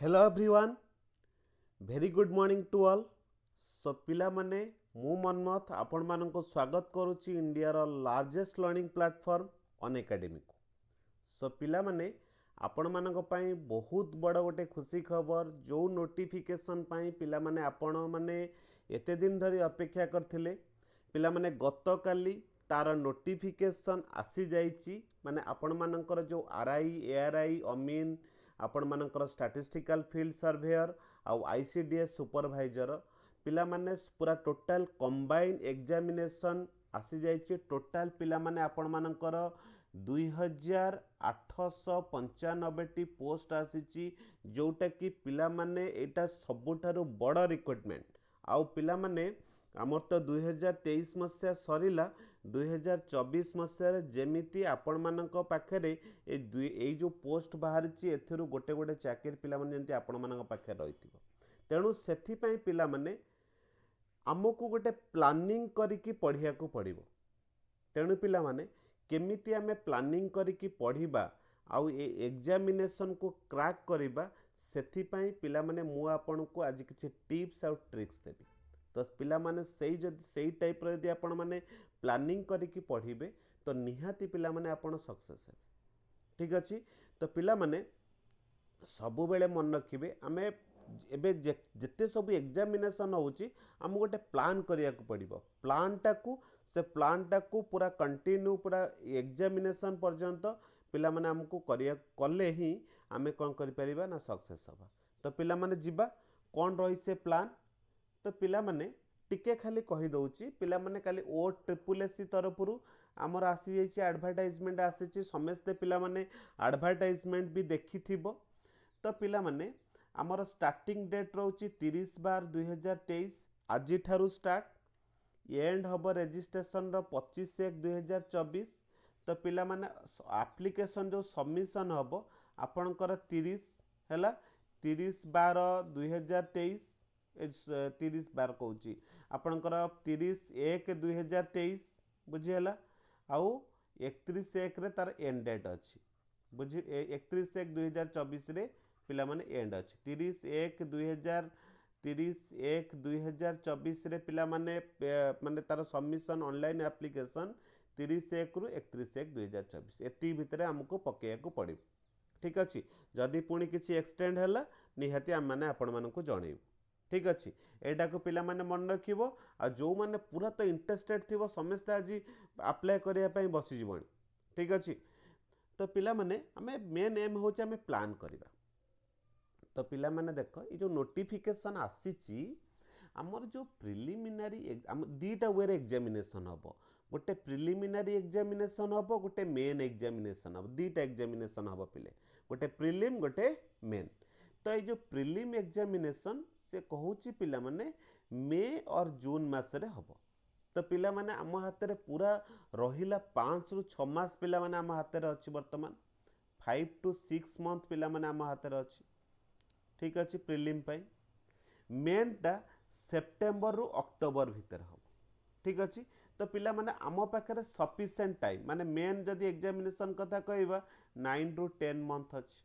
Hello everyone very good morning to all. So पिला माने मु मनमथ आपण मानको स्वागत करूची इंडिया रो largest learning platform Unacademy को। सो पिला माने आपण मानको पई बहुत बड़ गोटे खुशी खबर जो नोटिफिकेशन पई पिला माने आपण माने एते दिन धरी अपेक्षा करथिले। पिला माने गत काली तार नोटिफिकेशन आसी जाइची माने आपण मानकर जो आरआई एआरआई अमीन आपण मानकर स्टैटिस्टिकल फील्ड सर्वेयर आउ आईसीडीएस सुपरवाइजर पिला माने पूरा टोटल कंबाइन एग्जामिनेशन आसी जाइए। टोटल पिला माने आपण मानकर 2895 पोस्ट आसी जोटा कि पिला माने एटा सबुठारु बड़ रिक्रुटमेंट। आउ पिला माने आमर तो 2023 मसीहा सरीला 2024 मसीह जेमिति आपण मानक पाखरे ए जो पोस्ट बाहर एथिरु गोटे गोटे चाकरी पिला माने जेंति आपण मानक पाखे रहिथिबो। तेणु सेथिपई पिला माने आमको गोटे प्लानिंग करिकी पढ़िया को पड़िबो। तेणु पिला माने केमिति आमे प्लानिंग करिकी पढ़िबा आउ ए एग्जामिनेशन को क्रैक करिबा सेथिपई पिला माने मु आपण को आज किछि टिप्स आउ ट्रिक्स देबी। तो पिला माने सही टाइप यदि आपण माने प्लानिंग करिकी पढ़िबे तो निहाती पिला माने आपण सक्सेस हे। ठीक अछि। तो पिला माने सबु बेले मन रखिबे आमे एबे जेते सब एग्जामिनेशन होउची हम गोटे प्लान करिया को पड़िबो। प्लान टाकू पूरा कंटिन्यू पूरा एग्जामिनेशन पर्यंत पिला माने हमको करिया कले ही आमे कोन करि परिबा ना सक्सेस हबा। तो पिला माने जिबा कोन रही से प्लान। तो पिला माने टिके खाली कहि दउची पिला माने खाली ओ ट्रिपल एससी तरफरु हमर आसी जाइछि एडवर्टाइजमेंट आसीछि समस्त पिला माने एडवर्टाइजमेंट भी देखिथिबो। तो पिला माने हमर स्टार्टिंग डेट रहउछि 30/12/2023 आज ठारू स्टार्ट एंड हब रजिस्ट्रेशन रो 25/1/2024। तो पिला माने एप्लिकेशन जो सबमिशन हब आपनकर 30 हैला 30/12/2023 30/12 कहूँ आपणकर 30/1/2023 बुझीगला आउ 31/1 तार एंड डेट अच्छी बुझी 31/1/2024 रे पिला माने एंड अच्छी 30/1/2024 रे पिला माने माने तार सबमिशन ऑनलाइन एप्लिकेशन 30/1 रु 31/1/2024 एति भितरे हमको पकेया को पड़े। ठीक अच्छी। जदि पुणी किसी एक्सटेंड है निहाती आम मैंने आपण मानक जनइबू। ठीक अच्छे। एटा को पिला माने मन रखिबो आ जो माने पूरा तो इंटरेस्टेड थिबो समस्त आज अप्लाई करिया पई बसी जीवणी। ठीक अच्छे। तो पिला माने हमें मेन एम होचे हमें प्लान करिबा। तो पिला माने देखो ये जो नोटिफिकेशन आसीची आमर जो प्रिलिमिनारी दीटा वे एग्जामिनेशन हम गोटे प्रिलिमिनारी एग्जामिनेशन हम गोटे मेन एग्जामिनेशन हम दीटा एग्जामिनेशन हम पिले गोटे प्रिलिम गोटे मेन। तो ये जो प्रिलिम एग्जामिनेशन से कहूँ पिला माने मे और जून मासरे हम। तो पिला माने आम हाथ में पूरा रहिला 5 रु 6 मास पिला माने आम हाथ में अच्छी वर्तमान 5 to 6 मंथ पिला माने आम हाथ में अच्छी। ठीक अच्छे। प्रिलिम पाई मेनटा सेप्टेम्बर रु अक्टोबर भितर हम। ठीक अच्छे। तो पिला माने आम पाखे सफिशिएंट टाइम माने मेन जदि एग्जामिनेशन कथा कहवा 9 रु 10 मंथ अच्छी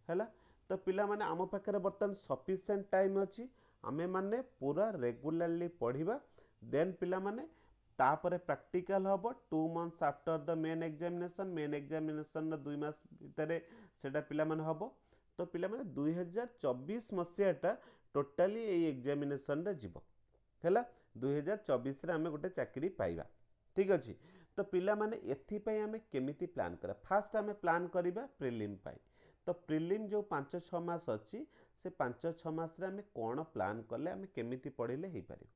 हैला। तो पिला माने आम पाखे बर्तमान सफिशिएंट टाइम अच्छी आमे माने पूरा रेगुलरली पढ़िबा देन पिला माने तापरे प्रैक्टिकल हबो 2 months after the main examination 2 मास भितरे सेटा पिला माने हबो। तो पिला माने 2024 मसीहाटा टोटाली ए एग्जामिनेशन रे जीवो हैला 2024 रे आमे गोटे चाकरी पाइबा। ठीक अछि। तो पिला माने एथि पई आमे केमिति प्लान करा फास्ट आमे प्लान करिबा प्रिलिम पई। तो प्रिलिम जो 5-6 मास अच्छी से 5-6 मास रे आमे कोन प्लान कले आमे केमिति पढ़िले हे पारि।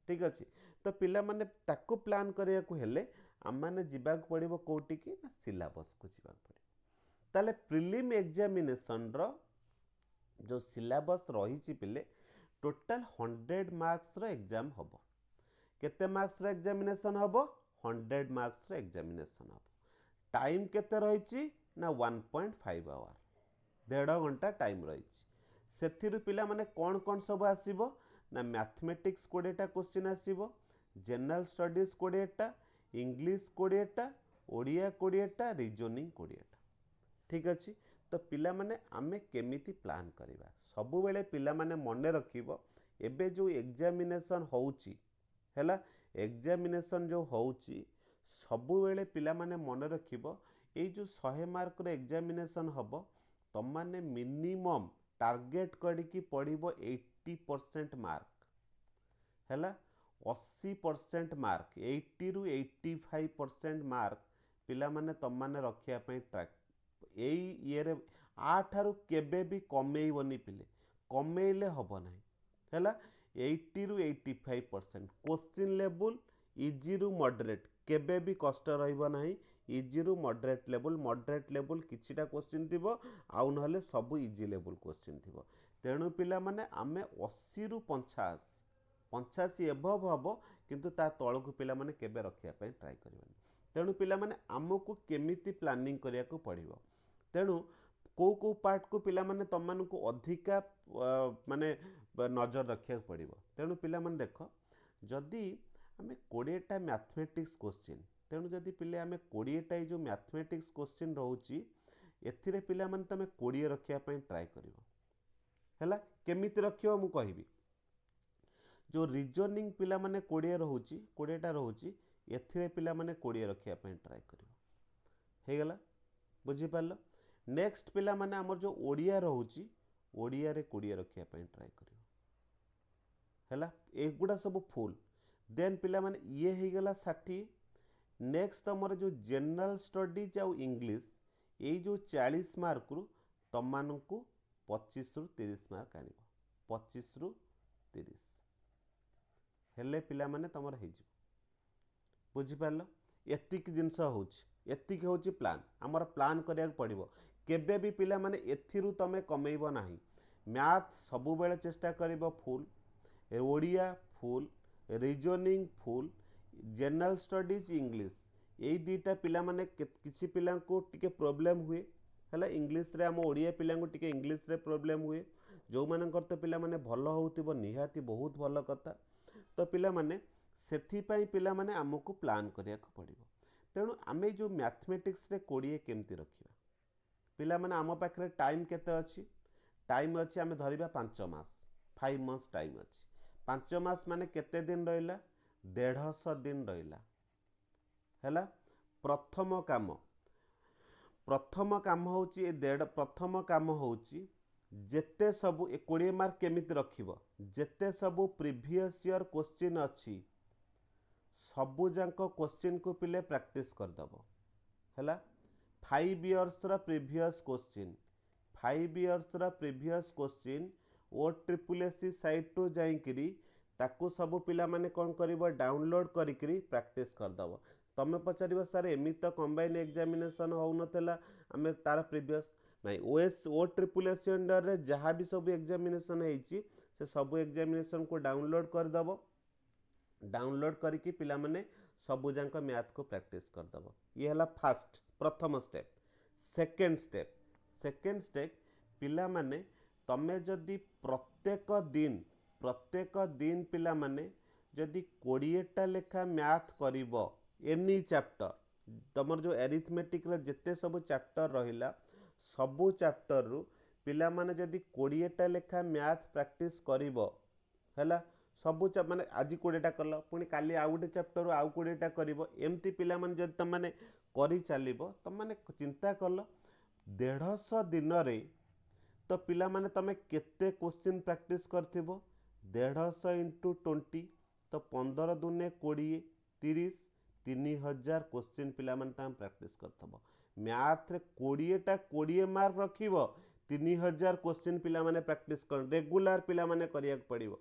ठीक अछि। तो पिला माने ताको प्लान करिया को हेले आम माने जिबा को पड़िबो कोठी की ना सिलेबस को जिबा को पड़िबो। ताले प्रिलिम एग्जामिनेशन रो जो सिलेबस रही पिले टोटल 100 मार्क्स रो एग्जाम हबो। केते मार्क्स रो एग्जामिनेशन हबो 100 मार्क्स रो एग्जामिनेशन हबो। टाइम केते रही ना 1.5 आवर 1.5 घंटा टाइम रही। से पिला माने कौन कौन सब आसीबो ना मैथमेटिक्स 20टा क्वेश्चन आसीबो जनरल स्टडीज 20टा इंग्लिश 20टा ओडिया 20टा रीजनिंग 20टा। ठीक अच्छे। तो पिला माने आमे केमिति प्लान करिबा सबु बेले पिला माने मने रखिबो एबे जो एग्जामिनेशन होउची हैला एग्जामिनेशन जो होउची सबु बेले पिला माने मने रखिबो ए जो 100 मार्क रो एग्जामिनेशन हबो तम माने मिनिमम टार्गेट करिकी पढ़िबो 80% मार्क हैला 80% मार्क 80 रु 85% मार्क पिला माने तम माने रखिया पई ट्राक एई इयरे आठारु केबे भी कमेइबनी पिले कमेइले हबो नाही हैला 80 रु 85% क्वेश्चन लेवल इजी रु मॉडरेट केबे भी कष्ट रहिबो नाही इजी रु मॉडरेट लेवल किछिटा क्वेश्चन थिबो आउ नहले सब इजी लेवल क्वेश्चन थिबो तेणु पिला माने आमे 80 रु 85 एभव हबो किंतु ता तळकु पिला माने केबे रखिया पई ट्राई करबनी तेणु पिला माने आमको केमिति प्लानिंग करिया को पड़िबो तेणु को पार्ट को पिला माने तम मान को अधिका माने नजर रखिया पड़िबो तेणु पिला माने देखो जदि आमे 20टा मैथमेटिक्स क्वेश्चन तेणु जदि पिले आमे 20टा जो मैथमेटिक्स क्वेश्चन रहउची एथिरे पिला माने तमे 20 रखिया पई ट्राई करिवो हैला केमिति रखियो मु कहिबी जो रीजनिंग पिला माने 20 रहउची 20टा रहउची एथिरे पिला माने 20 रखिया पई ट्राई करिवो हे गला बुझी पारलो नेक्स्ट पिला माने हमर जो ओडिया रहउची ओडिया रे 20 रखिया पई ट्राई करिवो हैला एगुडा सब फुल देन पिला माने ये हे गला 60 नेक्स्ट हमर जो जनरल स्टडीज आउ इंग्लिश ए जो 40 मार्क रु तम मानकु 25 रु 30 मार्क आनिबो 25 रु 30 हेले पिला माने तमर हे जी बुझी पारलो एतिक जिंस होउची एतिक होउची प्लान हमर प्लान करिया पड़िबो केबे भी पिला माने एथिरु तमे कमेइबो नाही मैथ सबु बेले चेष्टा करिबो full Odia full reasoning full general studies English यही दुईटा पिला माने किछि पिला को टिके प्रॉब्लम हुए हैला इंग्लिश रे हम ओडिया पिला को टिके इंग्लिश रे प्रॉब्लम हुए जो मानकर तो पिला माने भलो होउतिबो निहाती बहुत भलो कथा तो पिला माने सेथि पई पिला माने हमकु प्लान करिया को पड़िबो तेणु आमे जो मैथमेटिक्स रे 20 केमती रखिबा पिला माने आम पाखरे टाइम केते अछि टाइम अछि आमे धरिबा 5 मास 5 मंथ्स टाइम अछि 5 मास माने केते दिन रहिला 150 दिन रहिला हैला प्रथम काम होची प्रथम काम होची जेते सब 20 मार्क केमिति रखिबो जेते सब प्रीवियस ईयर क्वेश्चन अछि सबु जांको क्वेश्चन को पिले प्रैक्टिस कर दबो हैला 5 इयर्स रा प्रीवियस क्वेश्चन 5 इयर्स रा previous question O triple SC site टू जाइकरी ताकू सब पिला माने कोन करिवो डाउनलोड करिकरी प्रैक्टिस कर दबो तमे पचारिबो सर एमि तो कंबाइन एग्जामिनेशन हो नथला हमें तार प्रीवियस नहीं ओएस ओ ट्रिपल एससी अंडर रे जहां भी सब एग्जामिनेशन हेची से सब एग्जामिनेशन को डाउनलोड कर दबो डाउनलोड करके पिला माने सबु जांक मैथ को प्रैक्टिस कर दबो ये हला फर्स्ट प्रथम स्टेप सेकंड स्टेप पिला माने तमे जदि प्रत्येक दिन पिला माने जदि 20टा लेखा मैथ करिवो एनी चैप्टर तमर जो एरिथमेटिक रे जेते सब चैप्टर रहिला सबु चैप्टर रु पिला माने जदि 20टा लेखा मैथ प्रैक्टिस करिवो हैला सबु माने आज 20टा करलो पुनी काली आउ गोटे चैप्टर आउ 20टा करिवो एमती पिला माने जदि तम माने करि चालिबो तम माने चिंता करलो 150 दिन रे तो पिला माने तमे केते क्वेश्चन प्रैक्टिस करथिबो 150 इंटू 20 तो 15 दुने 20 30 3000 क्वेश्चन पिला माने ताम प्रैक्टिस करथबो मैथ रे 20टा 20 मार्क रखिबो 3000 क्वेश्चन पिला माने प्रैक्टिस कर रेगुलर पिला माने करिया पड़िबो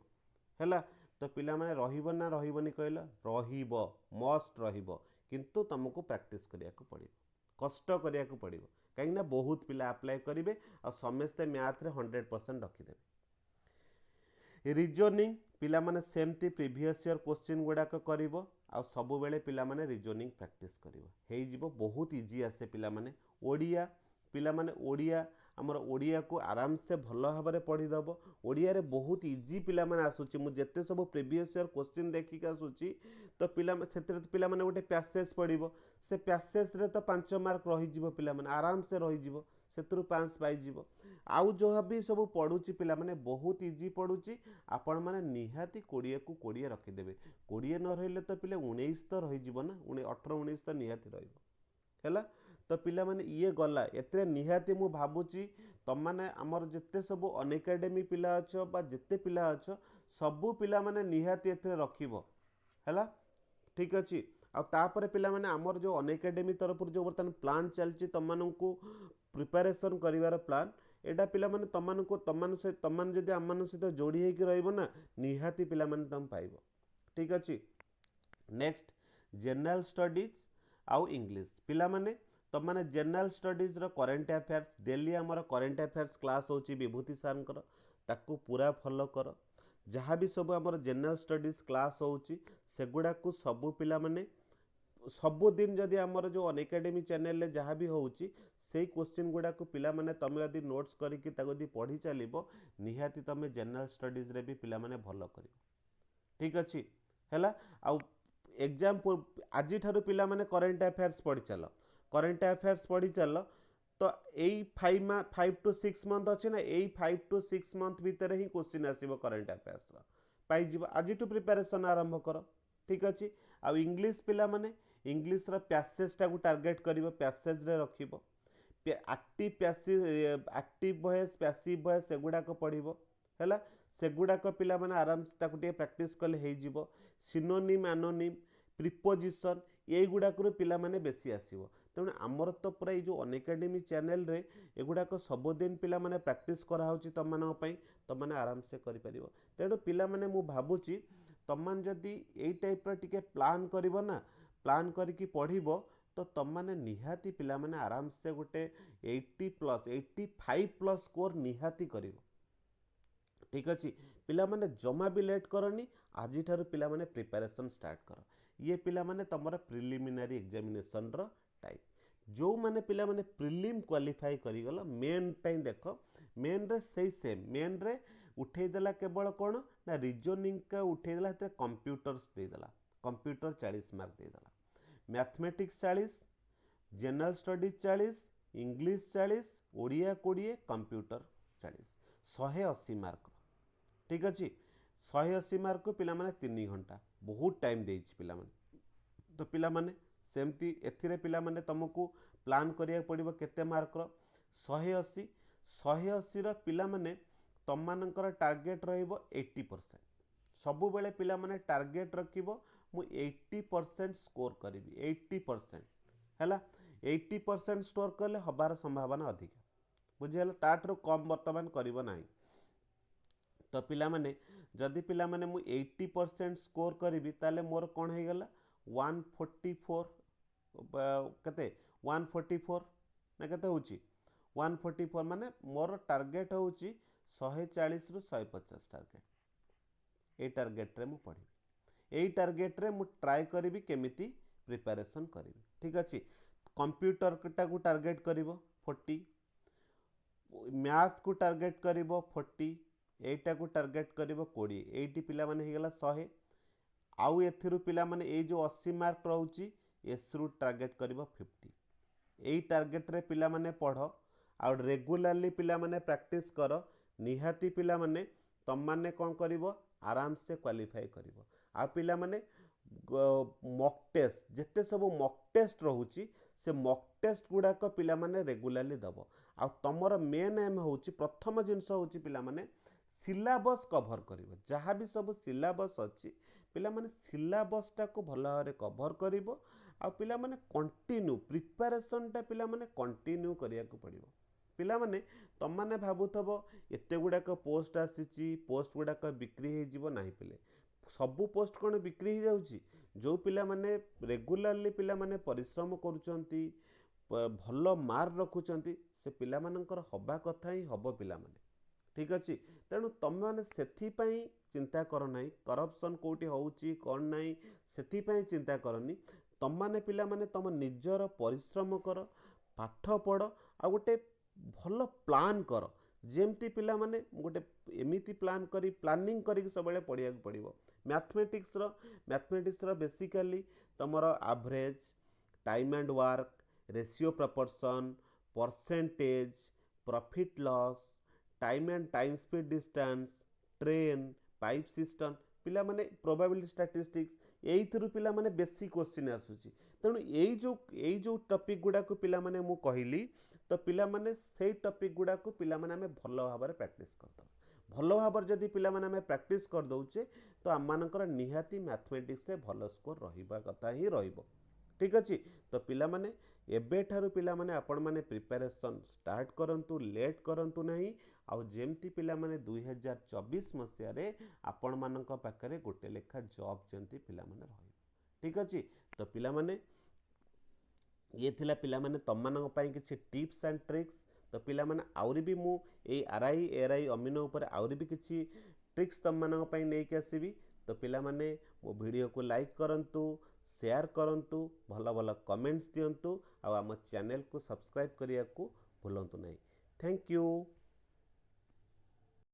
हैला तो पिला माने रहिबो ना रहिबोनी कहला रहिबो मस्ट रहिबो किंतु तुमको प्रैक्टिस करिया को पड़िबो कष्ट करिया को पड़िबो काहे ना बहुत पिला अप्लाई करिवे आ समस्त मैथ रे 100% रखि देबे रीजनिंग पिला माने सेमती प्रीवियस ईयर क्वेश्चन गुडा को करिवो आ सब बेले पिला माने रीजनिंग प्रैक्टिस करिवो हेई जिवो बहुत इजी आसे पिला माने ओडिया पिला माने ओडिया हमर ओडिया को आराम से भलो भाबरे पढ़ी दबो ओडिया रे बहुत इजी पिला माने आसुची मु जेते सब प्रीवियस ईयर क्वेश्चन देखि का आसुची तो पिला सेते पिला माने गोटे पैसेज पढ़िबो से पैसेज रे तो 5 मार्क रही जिवो पिला माने आराम से रही जिवो से 5 पाइजिब। आउ जो भी सब पढ़ुची पिला माने बहुत इजी पढ़ुची आपण माने निहाती 20 को 20 रखिदेवे 20 न रहिले तो पिले 19 तो रही जीव ना 18 19 तो निहाती रहिबो हैला। तो पिला माने ये गला एते निहाती मु भाबुची तम माने हमर जत्ते सब अनएकाडेमी पिला अछ बा जत्ते पिला अछ सबु पिला माने निहाती एते रखिबो हैला ठीक अछि। आ तापर पिला माने हमर जो अनएकाडेमी तरफ जो बर्तन प्लान चलची तम मानकू प्रिपरेशन करिवार प्लान एडा पिला माने तम मान जदि आम मान सहित जोड़ी हेकि रहइबो ना निहाती पिला माने तम पाइबो ठीक अछि। नेक्स्ट जनरल स्टडीज आउ इंग्लिश पिला माने तम माने जनरल स्टडीज रो करंट अफेयर्स डेली हमर करंट अफेयर्स क्लास होची विभूति सारंकर ताकू पूरा फॉलो कर। जहाँ भी सब हमर जनरल स्टडीज क्लास होची सेगुडा को सब पिला माने सबुदिन जदि आमर जो अनएकाडेमी चैनल रे जहाँ भी होची से क्वेश्चन गुड़ा को पिला माने तमे यदि नोट्स करिकि ताको यदि पढ़ी चलिबो निहाती तमे जनरल स्टडीज रे भी पिला माने भलो करिवो ठीक अछि हैला। आउ एग्जाम आज ठारू पिला माने करंट अफेयर्स पढ़ी चलो करंट अफेयर्स पढ़ी चलो तो एई 5 to 6 मंथ अछि ना एई 5 to 6 मंथ भीतर ही क्वेश्चन आसीबो करंट अफेयर्स रा पाई जिवो आज टू प्रिपरेशन आरंभ कर ठीक अछि। आ इंग्लिश पिला माने इंग्लिश रा पैसेज टा को टारगेट करिवो पैसेज रे रखिबो एक्टिव वॉइस पैसिव वॉइस सेगुडा को पढ़िबो हैला सेगुडा को पिला माने आराम से ताको टे प्रैक्टिस कले हे जिवो सिनोनिम एनोनिम प्रीपोजिशन ये गुडा को पिला माने बेसी आसीबो। तेणु आमर तो पूरा ये जो अनएकाडेमी चैनल रे एगुडा को सबुदिन पिला माने प्रैक्टिस करा होची तम मानक पई तम माने आराम से करि परिबो। तेणु पिला माने मु भाबुची तम मान जदि एई टाइप रो टिके प्लान करिवो ना प्लान करिकि पढ़िबो तो तम माने निहाती पिला माने आराम से गोटे 80 प्लस 85 प्लस स्कोर निहाती करिवो ठीक अछि। पिला माने जमा भी लेट करनी आज ठारू पिला माने प्रिपरेशन स्टार्ट कर ये पिला माने तमरा प्रिलिमिनरी एग्जामिनेशन रो टाइप जो माने पिला माने प्रिलिम क्वालिफाई करि गलो मेन पई देखो मेन रे सही सेम मेन रे उठे देला केवल कोन ना रीजनिंग का उठे देला त कंप्यूटर्स दे देला कंप्यूटर 40 मार्क दे देला mathematics 40 general studies 40 English 40 Odia 20 computer 40 180 mark ठीक अच्छे 180 मार्क को पिला माने 3 घंटा बहुत टाइम देइछि पिला माने तो पिला माने सेमती एथिरे पिला माने तुमको प्लान करिया पड़िबो केते मार्क रो 180 रो पिला माने तम मानकर टार्गेट रहिबो 80% सबु बेले पिला माने टार्गेट रखिबो मु 80% स्कोर करिवि 80% हैला 80% स्कोर करले हबार संभावना अधिक बुझिहला ताठरो कम वर्तमान करिवो नाही। तो पिला माने जदि पिला माने मु 80% स्कोर करिवि ताले मोर कोन हे गला 144 कते 144 ना कते होची 144 माने मोर टार्गेट होची 140 रु 150 टार्गेट ए टार्गेट रे मु पढ़ी ए टार्गेट रे मु ट्राई करिवि केमिति प्रिपरेशन करिवि ठीक अछि। कंप्यूटर टा को टार्गेट करिवो 40 मैथ को टार्गेट करिवो 40 एटा को टार्गेट करिवो 20 एटी पिला माने हे गला 100 आउ एथिरु पिला माने ए जो 80 मार्क रहउची एसरु टार्गेट करिवो 50 एई टार्गेट रे पिला माने पढ़ आ रेगुलरली पिला माने प्रैक्टिस कर निहाती पिला माने तम माने कोन करिवो आराम से क्वालिफाई करिवो। आ पिला माने मॉक टेस्ट जेते सब मॉक टेस्ट रहउची से मॉक टेस्ट गुडा को पिला माने रेगुलरली दबो आ तमर मेन एम होची प्रथम जिंस होची पिला माने सिलेबस कवर करिवो जहाँ भी सब सिलेबस अच्छी पिला माने सिलेबस टा को भल भाव कवर करिवो आ पिला माने कंटिन्यू प्रिपरेशन टा पिला माने कंटिन्यू करिया को पड़िवो। पिला माने तम माने भाबुथबो एते गुडा को पोस्ट आसीची पोस्ट गुडा को बिक्री हे जीवो नाही पिले सबु पोस्ट कोन बिक्री हो जाउची जो पिला माने रेगुलरली पिला माने परिश्रम करूचंती भल मार्क रखुचंती से पिला मानकर हबा कथा ही हबो पिला माने ठीक अच्छे। तेणु तुम मैंने से चिंता कर ना करप्शन कौटी होउची कौन नाई से चिंता करनी तुम मैंने पिला माने तुम निजर परिश्रम कर पाठ पढ़ आ गोटे भल प्लान कर जेमती पिला माने गोटे एमिति प्लान करी प्लानिंग करी सब पढ़िया पड़ो मैथमेटिक्स बेसिकली तुम average time and work ratio proportion percentage, profit loss, time and time speed distance, train, pipe system, पिला माने प्रोबेबिलिटी स्टैटिस्टिक्स एइथिरु पिला माने बेसी क्वेश्चन आसुची। तेणु एई जो टॉपिक गुडा को पिला माने मु कहिली तो पिला माने सेई टॉपिक गुडा को पिला माने हमें भलो भाबरे प्रैक्टिस करदो। भलो भाबरे जदि पिला माने हमें प्रैक्टिस कर दउचे तो आम मानकर निहाती मैथमेटिक्स रे भलो स्कोर रहिबा कथा ही रहिबो। ठीक अछि। तो पिला माने एबे ठारू पिला माने आपण माने प्रिपरेशन स्टार्ट करंतु, लेट करंतु नहीं। आउ जेमती पिला माने 2024 मसिया रे आपण मानक पाखरे गोटे लेखा जॉब जेमती पिला माने रहिबो। ठीक अछि। तो पिला माने ये थिला पिला माने तम मानक पई किछि टिप्स एंड ट्रिक्स। तो पिला माने आउरी भी मु ए आरआई एआरआई अमीनो ऊपर आउरी भी किछि ट्रिक्स तम मानक पई नै के आसीबी। तो पिला माने मो वीडियो को लाइक करंतु, शेयर करंतु, भलो भलो कमेंट्स दियंतु, आ आम चैनल को सब्सक्राइब करिया को भूलंतु नहीं। Thank you.